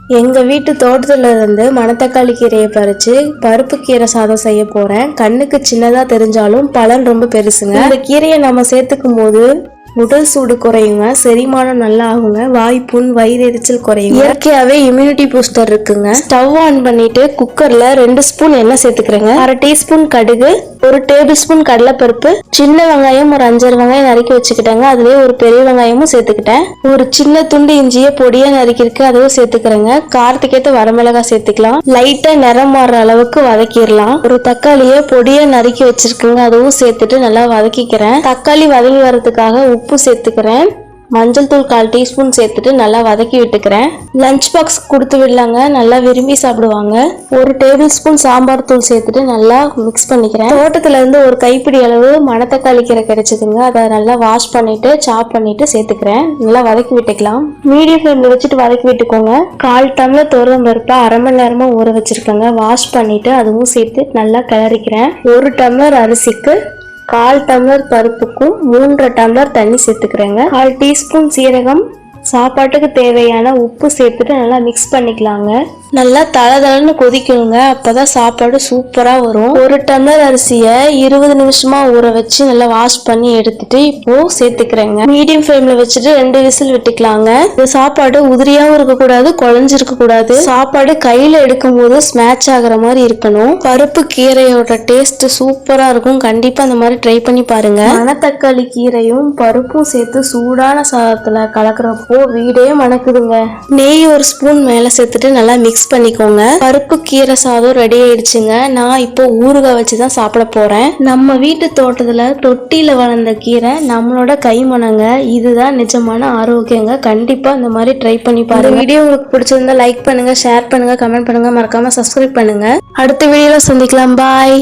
எங்க வீட்டு தோட்டத்துல இருந்து மணத்தக்காளி கீரையை பறிச்சு பருப்பு கீரை சாதம் செய்ய போறேன். கண்ணுக்கு சின்னதா தெரிஞ்சாலும் பலன் ரொம்ப பெருசுங்க. இந்த கீரையை நம்ம சேர்த்துக்கும் போது உடல் சூடு குறையுங்க, செரிமானம் நல்லா ஆகுங்க, வாய்ப்புண் வயிறு எரிச்சல் குறையுங்க. இயற்கையாவே இம்யூனிட்டி பூஸ்டர் இருக்குங்க. ஸ்டவ் ஆன் பண்ணிட்டு குக்கர்ல 2 ஸ்பூன் எண்ணெய் சேர்த்துக்கிறேங்க. 1/2 டீஸ்பூன் கடுகு, 1 டேபிள் ஸ்பூன் கடலைப்பருப்பு, சின்ன வெங்காயம் ஒரு 5 வெங்காயம் நறுக்கி வச்சுக்கிட்டேங்க. அதுலயே ஒரு பெரிய வெங்காயமும் சேர்த்துக்கிட்டேன். ஒரு சின்ன துண்டு இஞ்சியை பொடியா நறுக்கிருக்கு, அதுவும் சேர்த்துக்கிறேங்க. காரத்துக்கேற்ற வரமிளகாய் சேர்த்துக்கலாம். லைட்டா நிறம் மாறுற அளவுக்கு வதக்கிடலாம். ஒரு தக்காளியை பொடியா நறுக்கி வச்சிருக்குங்க, அதுவும் சேர்த்துட்டு நல்லா வதக்கிக்கிறேன். தக்காளி வதங்கி வரதுக்காக உப்பு சேர்த்துக்கிறேன். மஞ்சள் தூள் 1/4 டீஸ்பூன் சேர்த்துட்டு நல்லா வதக்கி விட்டுக்கிறேன். லஞ்ச் பாக்ஸ் கொடுத்து விடலாங்க, நல்லா விரும்பி சாப்பிடுவாங்க. 1 டேபிள் ஸ்பூன் சாம்பார் தூள் சேர்த்துட்டு நல்லா மிக்ஸ் பண்ணிக்கிறேன். தோட்டத்துல இருந்து ஒரு கைப்பிடி அளவு மணத்தக்காளி கீரை கிடைச்சதுங்க, அதை நல்லா வாஷ் பண்ணிட்டு சாப் பண்ணிட்டு சேர்த்துக்கிறேன். நல்லா வதக்கி விட்டுக்கலாம். மீடியம் ஃப்ளேம்ல வச்சுட்டு வதக்கி விட்டுக்கோங்க. 1/4 டம்ளர் துவரம் பருப்பை 1/2 மணி நேரமா ஊற வச்சிருக்கேங்க. வாஷ் பண்ணிட்டு அதுவும் சேர்த்து நல்லா கிளறிக்கிறேன். 1 டம்ளர் அரிசிக்கு 1/4 டம்ளர் பருப்புக்கும் 3 டம்ளர் தண்ணி சேர்த்துக்கிறேங்க. 1/4 டீஸ்பூன் சீரகம், சாப்பாட்டுக்கு தேவையான உப்பு சேர்த்துட்டு நல்லா மிக்ஸ் பண்ணிக்கலாங்க. நல்லா தளதளன்னு கொதிக்கணுங்க, அப்பதான் சாப்பாடு சூப்பரா வரும். 1 டம்ளர் அரிசியை 20 நிமிஷமா ஊற வச்சு நல்லா வாஷ் பண்ணி எடுத்துட்டு இப்போ சேர்த்துக்கிறேங்க. மீடியம் ஃப்ளேம்ல வச்சுட்டு 2 விசில் விட்டுக்கலாங்க. இந்த சாப்பாடு உதிரியாவும் இருக்கக்கூடாது, குழஞ்சிருக்க கூடாது. சாப்பாடு கையில எடுக்கும் போது ஸ்மேட்ச் ஆகுற மாதிரி இருக்கணும். பருப்பு கீரையோட டேஸ்ட் சூப்பரா இருக்கும். கண்டிப்பா அந்த மாதிரி ட்ரை பண்ணி பாருங்க. மணத்தக்காளி கீரையும் பருப்பும் சேர்த்து சூடான சாதத்துல கலக்குறப்போ வீடே மணக்குதுங்க. நெய் 1 ஸ்பூன் மேல சேர்த்துட்டு நல்லா மிக்ஸ் பண்ணிக்கோங்க. பருப்பு கீரை சாதம் ரெடி ஆயிடுச்சுங்க. நான் இப்போ ஊறுகாய் வச்சுதான் சாப்பிட போறேன். நம்ம வீட்டு தோட்டத்துல தொட்டியில வளர்ந்த கீரை நம்மளோட கைமணங்க. இதுதான் நிஜமான ஆரோக்கியங்க. கண்டிப்பா இந்த மாதிரி ட்ரை பண்ணி பாருங்க. வீடியோ உங்களுக்கு பிடிச்சிருந்தா லைக் பண்ணுங்க, ஷேர் பண்ணுங்க, கமெண்ட் பண்ணுங்க, மறக்காம சப்ஸ்கிரைப் பண்ணுங்க. அடுத்த வீடியோல சந்திக்கலாம். பாய்.